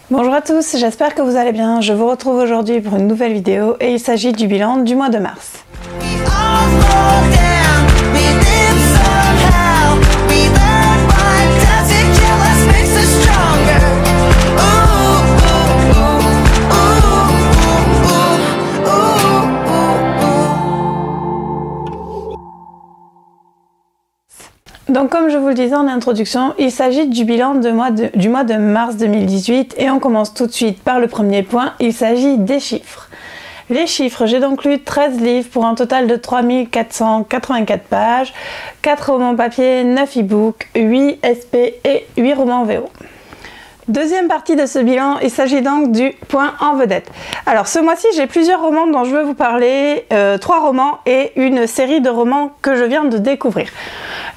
Bonjour à tous, j'espère que vous allez bien. Je vous retrouve aujourd'hui pour une nouvelle vidéo et il s'agit du bilan du mois de mars. Donc comme je vous le disais en introduction, il s'agit du bilan du mois de mars 2018 et on commence tout de suite par le premier point, il s'agit des chiffres. Les chiffres, j'ai donc lu 13 livres pour un total de 3484 pages, 4 romans papier, 9 e-books, 8 SP et 8 romans VO. Deuxième partie de ce bilan, il s'agit donc du point en vedette. Alors ce mois-ci, j'ai plusieurs romans dont je veux vous parler, 3 romans et une série de romans que je viens de découvrir.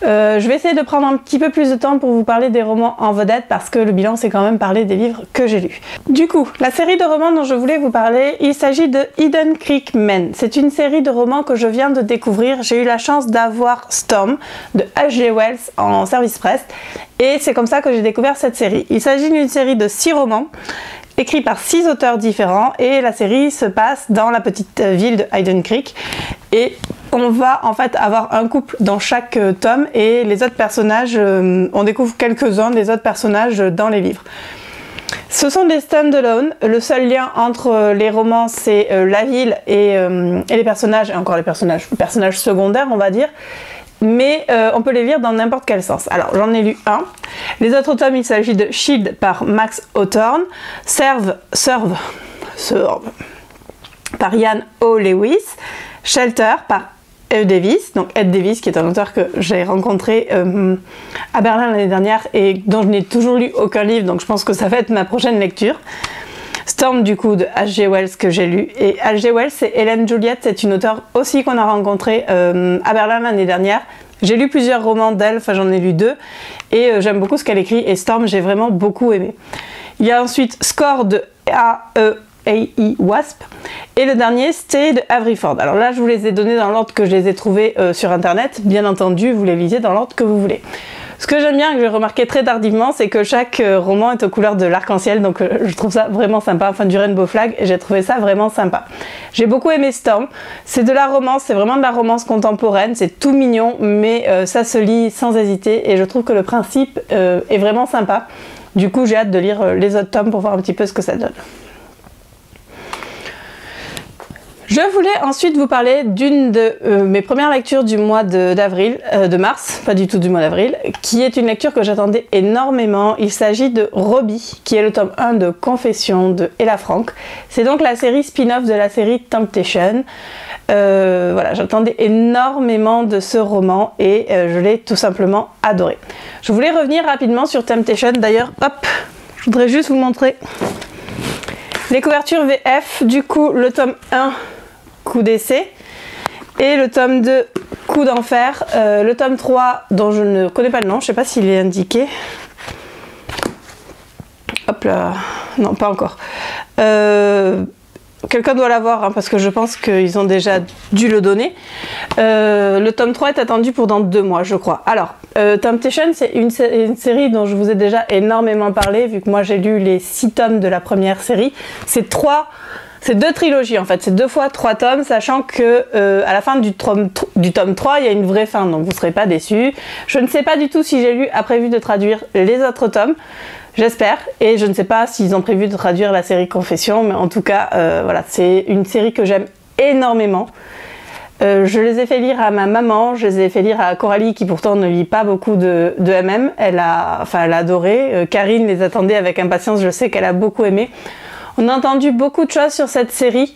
Je vais essayer de prendre un petit peu plus de temps pour vous parler des romans en vedette parce que le bilan c'est quand même parler des livres que j'ai lus. Du coup, la série de romans dont je voulais vous parler, il s'agit de Hidden Creek Men. C'est une série de romans que je viens de découvrir. J'ai eu la chance d'avoir Storm de H.G. Wells en service presse et c'est comme ça que j'ai découvert cette série. Il s'agit d'une série de 6 romans écrits par 6 auteurs différents et la série se passe dans la petite ville de Hidden Creek et on va en fait avoir un couple dans chaque tome et les autres personnages, on découvre quelques-uns des autres personnages dans les livres. Ce sont des stand-alone, le seul lien entre les romans c'est la ville et les personnages, et encore les personnages secondaires on va dire, mais on peut les lire dans n'importe quel sens. Alors j'en ai lu un. Les autres tomes, il s'agit de Shield par Max Hawthorne, Serve par Ian O. Lewis, Shelter par Ed Davis, donc Ed Davis qui est un auteur que j'ai rencontré à Berlin l'année dernière et dont je n'ai toujours lu aucun livre, donc je pense que ça va être ma prochaine lecture. Storm du coup de H.G. Wells que j'ai lu, et H.G. Wells c'est Hélène Juliette, c'est une auteure aussi qu'on a rencontrée à Berlin l'année dernière. J'ai lu plusieurs romans d'elle, enfin j'en ai lu 2 et j'aime beaucoup ce qu'elle écrit et Storm j'ai vraiment beaucoup aimé. Il y a ensuite Score de A.E. Wasp et le dernier Stay de Avery Ford. Alors là je vous les ai donnés dans l'ordre que je les ai trouvés sur internet, bien entendu vous les lisez dans l'ordre que vous voulez. Ce que j'aime bien et que j'ai remarqué très tardivement, c'est que chaque roman est aux couleurs de l'arc-en-ciel, donc je trouve ça vraiment sympa, enfin du Rainbow Flag, et j'ai trouvé ça vraiment sympa. J'ai beaucoup aimé Storm, c'est de la romance, c'est vraiment de la romance contemporaine, c'est tout mignon, mais ça se lit sans hésiter, et je trouve que le principe est vraiment sympa. Du coup j'ai hâte de lire les autres tomes pour voir un petit peu ce que ça donne. Je voulais ensuite vous parler d'une de mes premières lectures du mois de mars, pas du tout du mois d'avril, qui est une lecture que j'attendais énormément. Il s'agit de Robbie, qui est le tome 1 de Confessions de Ella Frank. C'est donc la série spin-off de la série Temptation. Voilà, j'attendais énormément de ce roman et je l'ai tout simplement adoré. Je voulais revenir rapidement sur Temptation, d'ailleurs, hop, je voudrais juste vous montrer les couvertures VF, du coup le tome 1 Coup d'essai et le tome 2 Coup d'enfer, le tome 3 dont je ne connais pas le nom, je sais pas s'il est indiqué, hop là, non pas encore, quelqu'un doit l'avoir hein, parce que je pense qu'ils ont déjà dû le donner. Le tome 3 est attendu pour dans 2 mois je crois. Alors Temptation c'est une série dont je vous ai déjà énormément parlé vu que moi j'ai lu les 6 tomes de la première série. C'est 2 trilogies en fait, c'est 2 fois 3 tomes, sachant que à la fin du tome 3 il y a une vraie fin, donc vous ne serez pas déçus. Je ne sais pas du tout si j'ai prévu de traduire les autres tomes, j'espère, et je ne sais pas s'ils ont prévu de traduire la série Confessions, mais en tout cas voilà, c'est une série que j'aime énormément. Je les ai fait lire à ma maman, je les ai fait lire à Coralie qui pourtant ne lit pas beaucoup de MM, elle a adoré, Karine les attendait avec impatience, je sais qu'elle a beaucoup aimé. On a entendu beaucoup de choses sur cette série,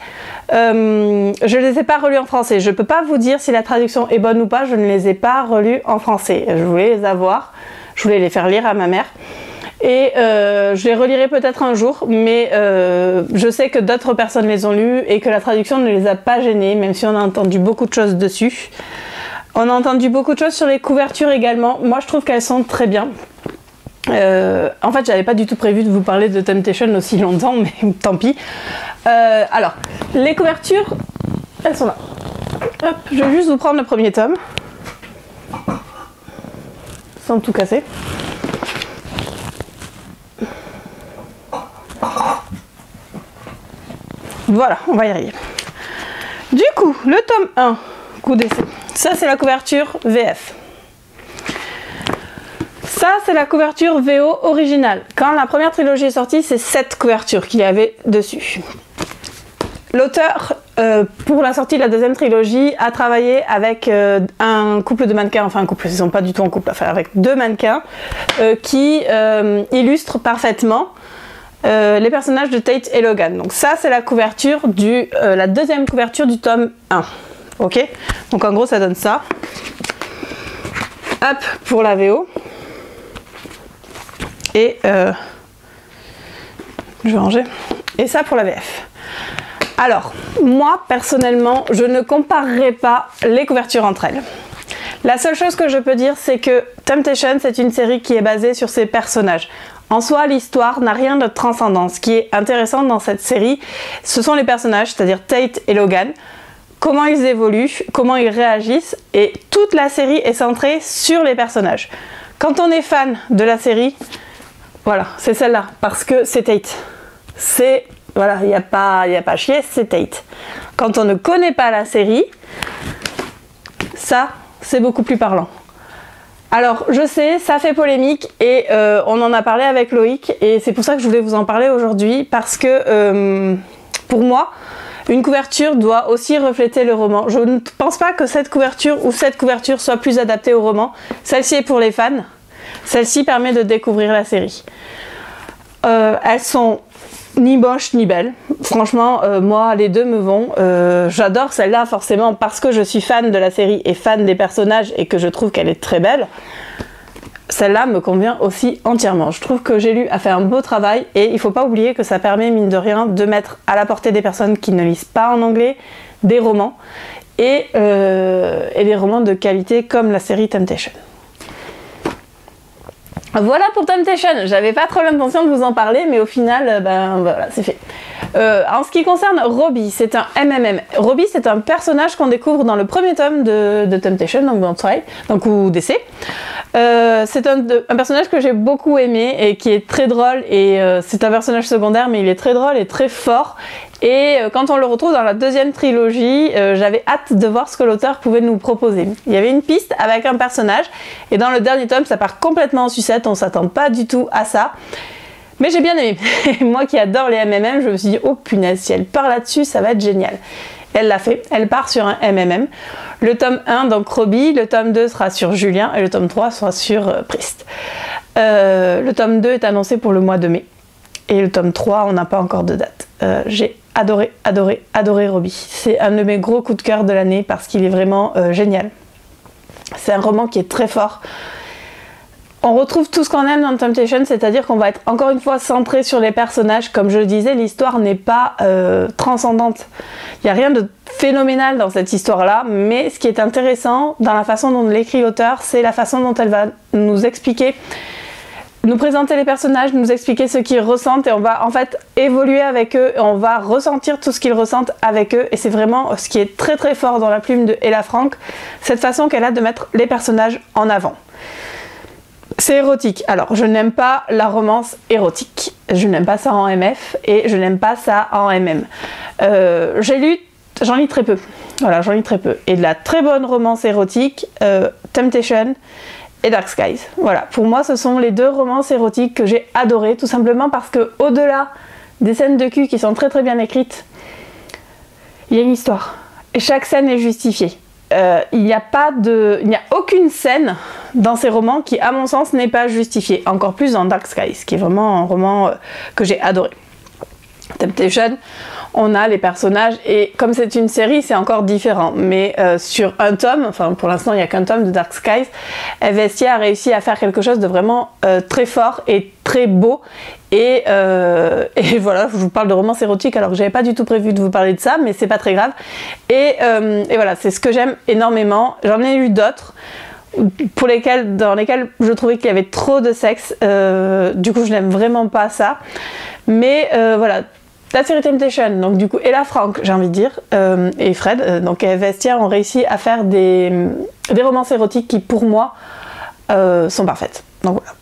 je les ai pas relues en français, je peux pas vous dire si la traduction est bonne ou pas, je ne les ai pas relues en français, je voulais les avoir, je voulais les faire lire à ma mère. Et je les relirai peut-être un jour, mais je sais que d'autres personnes les ont lues et que la traduction ne les a pas gênées, même si on a entendu beaucoup de choses dessus. On a entendu beaucoup de choses sur les couvertures également. Moi, je trouve qu'elles sont très bien. En fait, j'avais pas du tout prévu de vous parler de Temptation aussi longtemps, mais tant pis. Alors, les couvertures, elles sont là. Hop, je vais juste vous prendre le premier tome. Sans tout casser. Voilà, on va y arriver. Du coup, le tome 1, coup d'essai. Ça, c'est la couverture VF. Ça, c'est la couverture VO originale. Quand la première trilogie est sortie, c'est cette couverture qu'il y avait dessus. L'auteur, pour la sortie de la deuxième trilogie, a travaillé avec un couple de mannequins, enfin un couple, ils ne sont pas du tout en couple, enfin avec 2 mannequins, qui illustrent parfaitement les personnages de Tate et Logan. Donc ça, c'est la couverture la deuxième couverture du tome 1. Ok? Donc en gros, ça donne ça. Hop, pour la VO. Et je vais ranger. Et ça pour la VF. Alors, moi, personnellement, je ne comparerai pas les couvertures entre elles. La seule chose que je peux dire, c'est que Temptation, c'est une série qui est basée sur ses personnages. En soi, l'histoire n'a rien de transcendant. Ce qui est intéressant dans cette série, ce sont les personnages, c'est-à-dire Tate et Logan, comment ils évoluent, comment ils réagissent, et toute la série est centrée sur les personnages. Quand on est fan de la série, voilà, c'est celle-là, parce que c'est Tate. C'est... Voilà, il n'y a pas à chier, c'est Tate. Quand on ne connaît pas la série, ça, c'est beaucoup plus parlant. Alors, je sais, ça fait polémique et on en a parlé avec Loïc et c'est pour ça que je voulais vous en parler aujourd'hui parce que, pour moi, une couverture doit aussi refléter le roman. Je ne pense pas que cette couverture ou cette couverture soit plus adaptée au roman. Celle-ci est pour les fans. Celle-ci permet de découvrir la série. Elles sont ni moches ni belles. Franchement, moi, les deux me vont. J'adore celle-là, forcément, parce que je suis fan de la série et fan des personnages et que je trouve qu'elle est très belle. Celle-là me convient aussi entièrement. Je trouve que J'ai lu a fait un beau travail et il ne faut pas oublier que ça permet, mine de rien, de mettre à la portée des personnes qui ne lisent pas en anglais des romans et des romans de qualité comme la série Temptation. Voilà pour Temptation, j'avais pas trop l'intention de vous en parler, mais au final, ben voilà, c'est fait. En ce qui concerne Robbie, c'est un MMM. Robbie, c'est un personnage qu'on découvre dans le premier tome de Temptation, donc dans Twilight, donc ou DC. C'est un personnage que j'ai beaucoup aimé et qui est très drôle, et c'est un personnage secondaire, mais il est très drôle et très fort. Et quand on le retrouve dans la deuxième trilogie, j'avais hâte de voir ce que l'auteur pouvait nous proposer. Il y avait une piste avec un personnage, et dans le dernier tome, ça part complètement en sucette, on s'attend pas du tout à ça. Mais j'ai bien aimé. Moi qui adore les MMM, je me suis dit, oh punaise, si elle part là-dessus, ça va être génial. Elle l'a fait, elle part sur un MMM. Le tome 1, donc Robbie, le tome 2 sera sur Julien, et le tome 3 sera sur Priest. Le tome 2 est annoncé pour le mois de mai. Et le tome 3, on n'a pas encore de date. J'ai adoré Robbie. C'est un de mes gros coups de cœur de l'année parce qu'il est vraiment génial. C'est un roman qui est très fort. On retrouve tout ce qu'on aime dans Temptation, c'est-à-dire qu'on va être encore une fois centré sur les personnages. Comme je le disais, l'histoire n'est pas transcendante. Il n'y a rien de phénoménal dans cette histoire-là, mais ce qui est intéressant dans la façon dont l'écrit l'auteur, c'est la façon dont elle va nous expliquer, nous présenter les personnages, nous expliquer ce qu'ils ressentent, et on va en fait évoluer avec eux, et on va ressentir tout ce qu'ils ressentent avec eux, et c'est vraiment ce qui est très très fort dans la plume de Ella Frank, cette façon qu'elle a de mettre les personnages en avant. C'est érotique. Alors, je n'aime pas la romance érotique. Je n'aime pas ça en MF et je n'aime pas ça en MM. J'en lis très peu. Voilà, j'en lis très peu. Et de la très bonne romance érotique, Temptation et Dark Skies. Voilà, pour moi, ce sont les deux romances érotiques que j'ai adorées, tout simplement parce que, au-delà des scènes de cul qui sont très très bien écrites, il y a une histoire. Et chaque scène est justifiée. Il n'y a aucune scène dans ces romans qui, à mon sens, n'est pas justifiée. Encore plus dans Dark Skies, qui est vraiment un roman que j'ai adoré. Temptation, on a les personnages, et comme c'est une série, c'est encore différent. Mais sur un tome, enfin pour l'instant il n'y a qu'un tome de Dark Skies, Vestiaire a réussi à faire quelque chose de vraiment très fort et très beau. Et voilà, je vous parle de romance érotique alors que j'avais pas du tout prévu de vous parler de ça, mais c'est pas très grave. Et voilà, c'est ce que j'aime énormément. J'en ai lu d'autres dans lesquels je trouvais qu'il y avait trop de sexe. Du coup, je n'aime vraiment pas ça. Mais voilà. La série Temptation, donc du coup, Ella Frank, j'ai envie de dire, et Fred, donc Vestiaire, ont réussi à faire des romances érotiques qui, pour moi, sont parfaites. Donc voilà.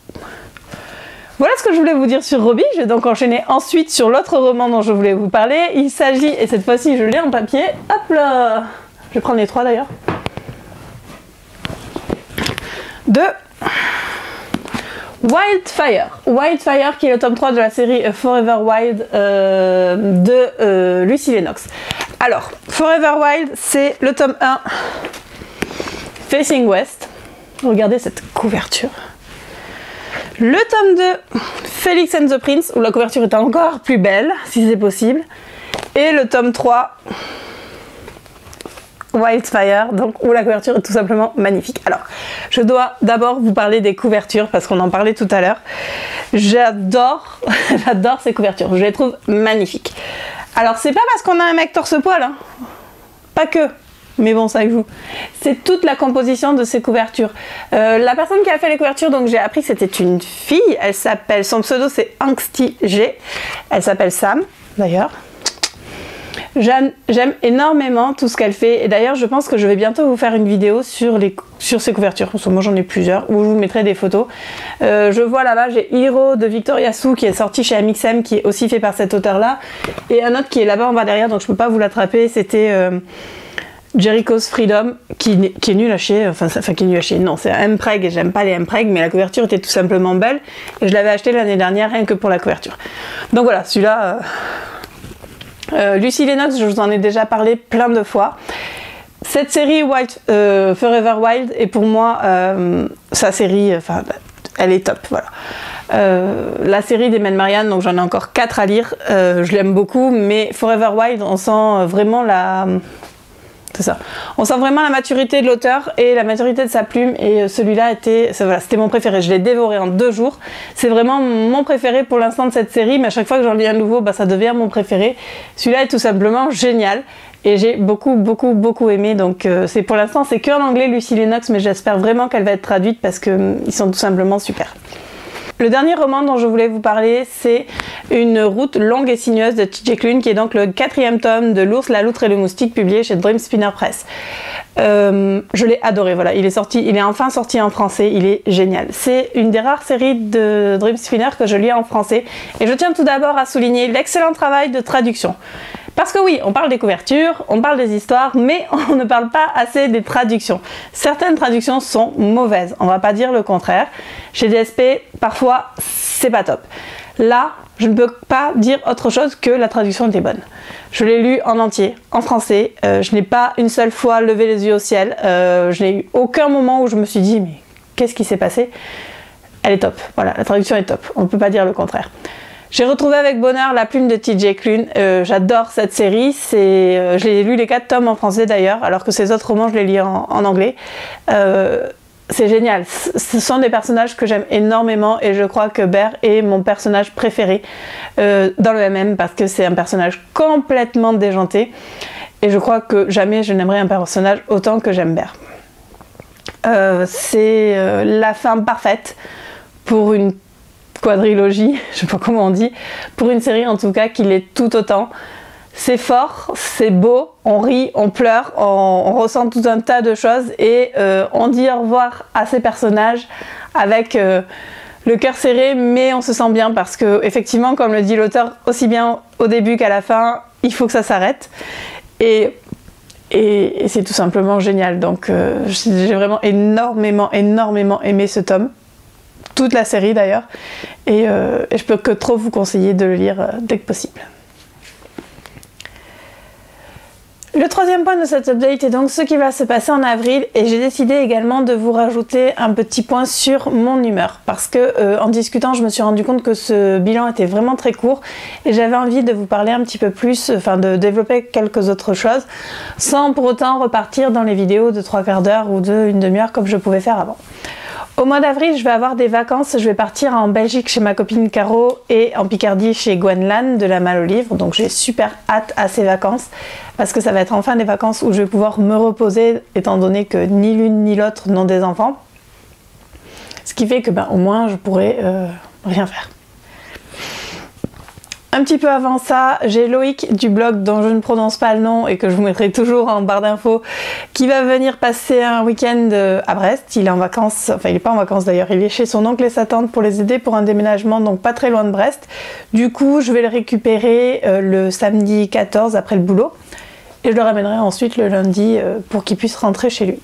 Voilà ce que je voulais vous dire sur Robbie. Je vais donc enchaîner ensuite sur l'autre roman dont je voulais vous parler. Il s'agit, et cette fois-ci je l'ai en papier, hop là, je vais prendre les trois d'ailleurs, de Wildfire. Wildfire qui est le tome 3 de la série Forever Wild de Lucy Lennox. Alors, Forever Wild, c'est le tome 1 Facing West. Regardez cette couverture. Le tome 2, Felix and the Prince, où la couverture est encore plus belle, si c'est possible. Et le tome 3, Wildfire, donc où la couverture est tout simplement magnifique. Alors, je dois d'abord vous parler des couvertures, parce qu'on en parlait tout à l'heure. J'adore ces couvertures, je les trouve magnifiques. Alors, c'est pas parce qu'on a un mec torse-poil, hein. Pas que. Mais bon, ça joue. C'est toute la composition de ces couvertures. La personne qui a fait les couvertures, donc j'ai appris que c'était une fille. Elle s'appelle, son pseudo c'est Angsty G. Elle s'appelle Sam, d'ailleurs. J'aime énormément tout ce qu'elle fait. Et d'ailleurs, je pense que je vais bientôt vous faire une vidéo sur ces couvertures. Parce que moi, j'en ai plusieurs, où je vous mettrai des photos. Je vois là-bas, j'ai Hero de Victoria Sue qui est sorti chez Amixem, qui est aussi fait par cet auteur-là. Et un autre qui est là-bas en bas derrière, donc je peux pas vous l'attraper. C'était... Jericho's Freedom, qui est nul à chier, enfin qui est nul à chier, non, c'est un Mpreg et j'aime pas les Mpreg, mais la couverture était tout simplement belle et je l'avais acheté l'année dernière rien que pour la couverture. Donc voilà, celui-là, Lucy Lennox, je vous en ai déjà parlé plein de fois. Cette série Forever Wild est pour moi sa série, enfin elle est top, voilà. La série d'Emen Marian, donc j'en ai encore 4 à lire, je l'aime beaucoup, mais Forever Wild, on sent vraiment c'est ça. On sent vraiment la maturité de l'auteur et la maturité de sa plume, et celui-là c'était mon préféré. Je l'ai dévoré en 2 jours. C'est vraiment mon préféré pour l'instant de cette série, mais à chaque fois que j'en lis un nouveau, ça devient mon préféré. Celui-là est tout simplement génial et j'ai beaucoup aimé. Donc pour l'instant c'est que en anglais Lucy Lennox, mais j'espère vraiment qu'elle va être traduite parce qu'ils sont tout simplement super. Le dernier roman dont je voulais vous parler, c'est Une route longue et sinueuse de TJ Klune, qui est donc le 4e tome de L'ours, la loutre et le moustique, publié chez Dream Spinner Press. Je l'ai adoré, voilà, il est enfin sorti en français, il est génial. C'est une des rares séries de Dream Spinner que je lis en français, et je tiens tout d'abord à souligner l'excellent travail de traduction. Parce que oui, on parle des couvertures, on parle des histoires, mais on ne parle pas assez des traductions. Certaines traductions sont mauvaises, on va pas dire le contraire. Chez DSP, parfois, c'est pas top. Là, je ne peux pas dire autre chose que la traduction était bonne. Je l'ai lu en entier, en français. Je n'ai pas une seule fois levé les yeux au ciel. Je n'ai eu aucun moment où je me suis dit, mais qu'est-ce qui s'est passé? Elle est top, voilà, la traduction est top, on ne peut pas dire le contraire. J'ai retrouvé avec bonheur la plume de TJ Klune. J'adore cette série. J'ai lu les 4 tomes en français d'ailleurs, alors que ces autres romans je les lis en anglais. C'est génial. Ce sont des personnages que j'aime énormément et je crois que Bear est mon personnage préféré dans le MM, parce que c'est un personnage complètement déjanté et je crois que jamais je n'aimerais un personnage autant que j'aime Bear. C'est la fin parfaite pour une quadrilogie, je sais pas comment on dit, pour une série en tout cas qui l'est tout autant. C'est fort, c'est beau, on rit, on pleure, on ressent tout un tas de choses et on dit au revoir à ces personnages avec le cœur serré, mais on se sent bien parce que effectivement, comme le dit l'auteur, aussi bien au début qu'à la fin, il faut que ça s'arrête et c'est tout simplement génial. Donc j'ai vraiment énormément aimé ce tome. Toute la série d'ailleurs, et je peux que trop vous conseiller de le lire dès que possible. Le 3e point de cette update est donc ce qui va se passer en avril, et j'ai décidé également de vous rajouter un petit point sur mon humeur, parce que en discutant je me suis rendu compte que ce bilan était vraiment très court et j'avais envie de vous parler un petit peu plus, enfin de développer quelques autres choses sans pour autant repartir dans les vidéos de 3/4 d'heure ou de 1/2 heure comme je pouvais faire avant. Au mois d'avril, je vais avoir des vacances, je vais partir en Belgique chez ma copine Caro et en Picardie chez Gwenlan de la Malle au Livre, donc j'ai super hâte à ces vacances parce que ça va être enfin des vacances où je vais pouvoir me reposer étant donné que ni l'une ni l'autre n'ont des enfants, ce qui fait que au moins je pourrai rien faire. Un petit peu avant ça, j'ai Loïc du blog dont je ne prononce pas le nom et que je vous mettrai toujours en barre d'infos, qui va venir passer un week-end à Brest. Il est en vacances, enfin il n'est pas en vacances d'ailleurs, il est chez son oncle et sa tante pour les aider pour un déménagement, donc pas très loin de Brest. Du coup, je vais le récupérer le samedi 14 après le boulot et je le ramènerai ensuite le lundi pour qu'il puisse rentrer chez lui.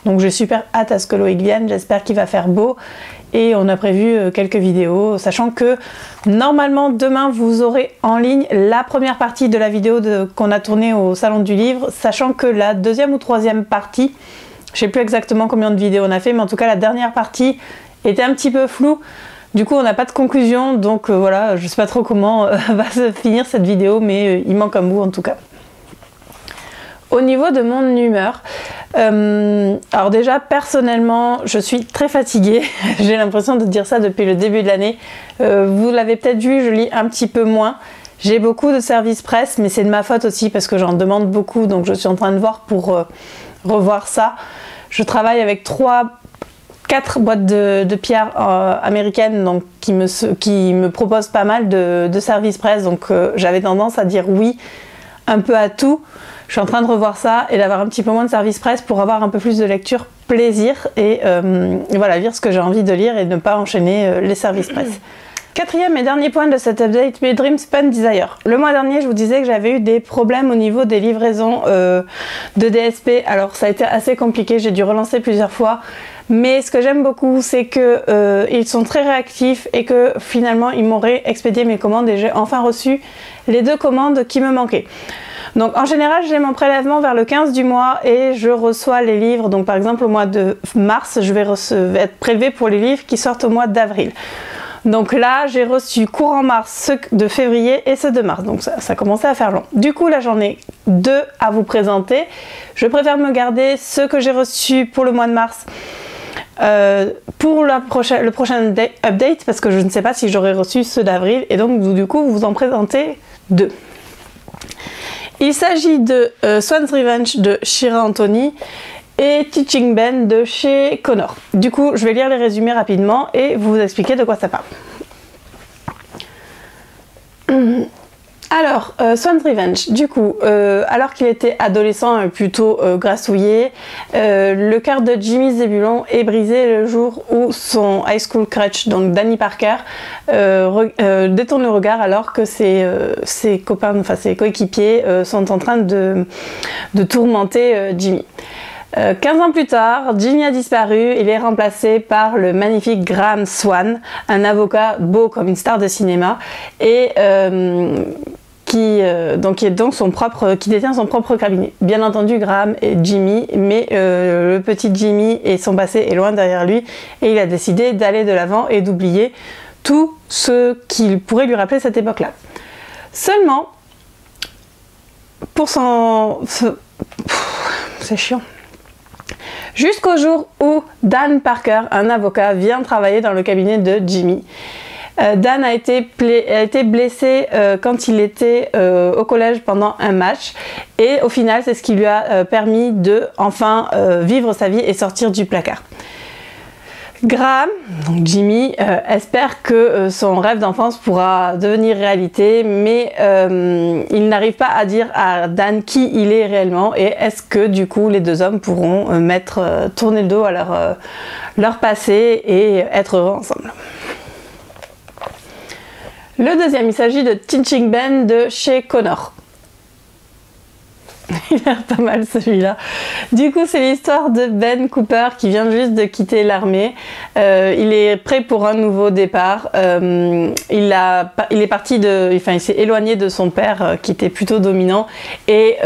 Donc j'ai super hâte à ce que Loïc vienne, j'espère qu'il va faire beau. Et on a prévu quelques vidéos, sachant que normalement demain vous aurez en ligne la première partie de la vidéo qu'on a tournée au Salon du Livre, sachant que la deuxième ou troisième partie, je sais plus exactement combien de vidéos on a fait, mais en tout cas la dernière partie était un petit peu floue. Du coup on n'a pas de conclusion, donc voilà, je sais pas trop comment va se finir cette vidéo, mais il manque un bout en tout cas. Au niveau de mon humeur, alors déjà personnellement je suis très fatiguée, j'ai l'impression de dire ça depuis le début de l'année. Vous l'avez peut-être vu, je lis un petit peu moins. J'ai beaucoup de services presse, mais c'est de ma faute aussi parce que j'en demande beaucoup, donc je suis en train de voir pour revoir ça. Je travaille avec 4 boîtes de pierres américaines donc, qui me proposent pas mal de services presse, donc j'avais tendance à dire oui un peu à tout. Je suis en train de revoir ça et d'avoir un petit peu moins de service presse pour avoir un peu plus de lecture plaisir et voilà, lire ce que j'ai envie de lire et ne pas enchaîner les services presse. Quatrième et dernier point de cet update, mes Dream Spun Desire. Le mois dernier, je vous disais que j'avais eu des problèmes au niveau des livraisons de DSP. Alors ça a été assez compliqué, j'ai dû relancer plusieurs fois. Mais ce que j'aime beaucoup, c'est que ils sont très réactifs et que finalement, ils m'ont réexpédié mes commandes et j'ai enfin reçu les 2 commandes qui me manquaient. Donc en général, j'ai mon prélèvement vers le 15 du mois et je reçois les livres. Donc par exemple, au mois de mars, je vais être prélevée pour les livres qui sortent au mois d'avril. Donc là, j'ai reçu courant mars ceux de février et ceux de mars. Donc ça commençait à faire long. Du coup, là, j'en ai 2 à vous présenter. Je préfère me garder ceux que j'ai reçus pour le mois de mars pour le prochain update parce que je ne sais pas si j'aurai reçu ceux d'avril. Et donc, du coup, vous en présentez 2. Il s'agit de Swan's Revenge de Shira Anthony et Teaching Ben de chez Connor. Du coup, je vais lire les résumés rapidement et vous expliquer de quoi ça parle. Alors, Swan's Revenge, du coup, alors qu'il était adolescent et plutôt grassouillé, le cœur de Jimmy Zebulon est brisé le jour où son high school crush, donc Danny Parker, détourne le regard alors que ses copains, enfin ses coéquipiers sont en train de tourmenter Jimmy. 15 ans plus tard, Jimmy a disparu, il est remplacé par le magnifique Graham Swan, un avocat beau comme une star de cinéma, et qui détient son propre cabinet. Bien entendu, Graham est Jimmy, mais le petit Jimmy et son passé est loin derrière lui, et il a décidé d'aller de l'avant et d'oublier tout ce qu'il pourrait lui rappeler cette époque-là. Seulement, pour son... C'est chiant. Jusqu'au jour où Dan Parker, un avocat, vient travailler dans le cabinet de Jimmy. Dan a été blessé quand il était au collège pendant un match et au final c'est ce qui lui a permis de enfin vivre sa vie et sortir du placard. Graham, donc Jimmy, espère que son rêve d'enfance pourra devenir réalité, mais il n'arrive pas à dire à Dan qui il est réellement et est-ce que du coup les 2 hommes pourront tourner le dos à leur passé et être heureux ensemble. Le deuxième, il s'agit de Teaching Ben de chez Connor. Il a l'air pas mal celui-là. Du coup, c'est l'histoire de Ben Cooper qui vient juste de quitter l'armée. Il est prêt pour un nouveau départ. Il s'est éloigné de son père qui était plutôt dominant et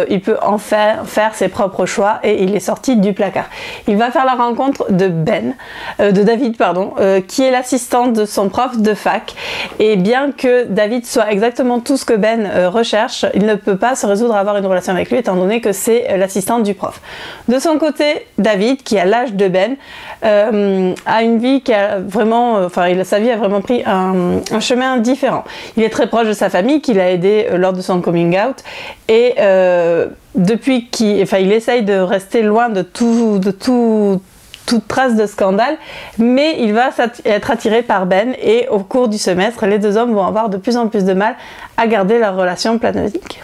il peut enfin faire ses propres choix et il est sorti du placard. Il va faire la rencontre de David, qui est l'assistant de son prof de fac. Et bien que David soit exactement tout ce que Ben recherche, il ne peut pas se résoudre à avoir une relation avec lui étant donné que c'est l'assistante du prof. De son côté, David, qui a l'âge de Ben, a une vie qui a vraiment, sa vie a vraiment pris un chemin différent. Il est très proche de sa famille, qu'il a aidé lors de son coming out, et depuis il essaye de rester loin de toute trace de scandale, mais il va être attiré par Ben et au cours du semestre, les deux hommes vont avoir de plus en plus de mal à garder leur relation platonique.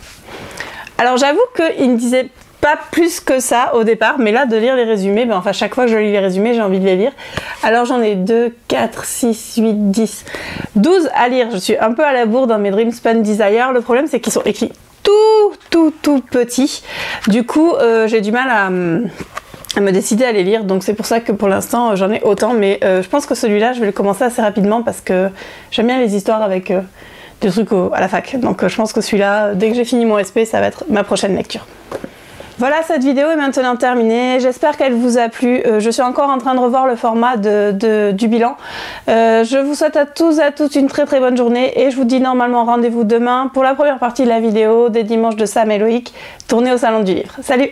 Alors j'avoue qu'il ne disait pas plus que ça au départ, mais là de lire les résumés, enfin chaque fois que je lis les résumés, j'ai envie de les lire. Alors j'en ai 2, 4, 6, 8, 10, 12 à lire. Je suis un peu à la bourre dans mes Dream Spun Desire. Le problème c'est qu'ils sont écrits tout petits. Du coup j'ai du mal à me décider à les lire, donc c'est pour ça que pour l'instant j'en ai autant, mais je pense que celui-là je vais le commencer assez rapidement parce que j'aime bien les histoires avec des trucs à la fac, donc je pense que celui-là, dès que j'ai fini mon SP, ça va être ma prochaine lecture. Voilà, cette vidéo est maintenant terminée, j'espère qu'elle vous a plu. Je suis encore en train de revoir le format du bilan. Je vous souhaite à tous et à toutes une très bonne journée et je vous dis normalement rendez-vous demain pour la première partie de la vidéo des dimanches de Sam et Loïc, tournée au Salon du Livre. Salut!